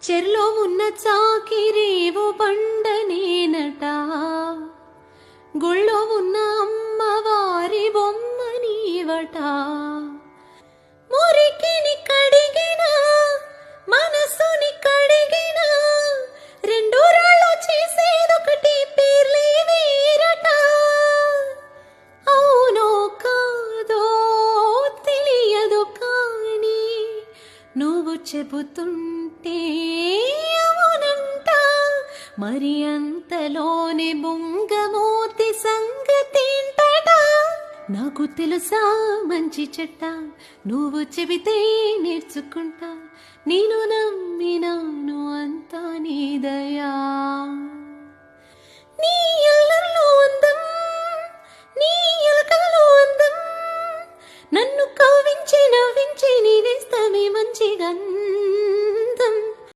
చెర్లో ఉన్న చాకిరేవో బండనేనట, గుళ్ళో ఉన్న అమ్మవారి బొమ్మ నీవట. మురికిని కడిగిన మనసుని కడిగిన రెండు రాళ్ళు చేసేదొకటి పేర్లే వేరట. అవునో కాదో తెలియదు కానీ నువ్వు చెబుతుంటే అవునంట. మరి అంతలోనే బొంగమూతి సంగతేంటట. నాకు తెలుసా మంచి చెట్ట, నువ్వు చెబితే నేర్చుకుంటా. నేను నమ్మినా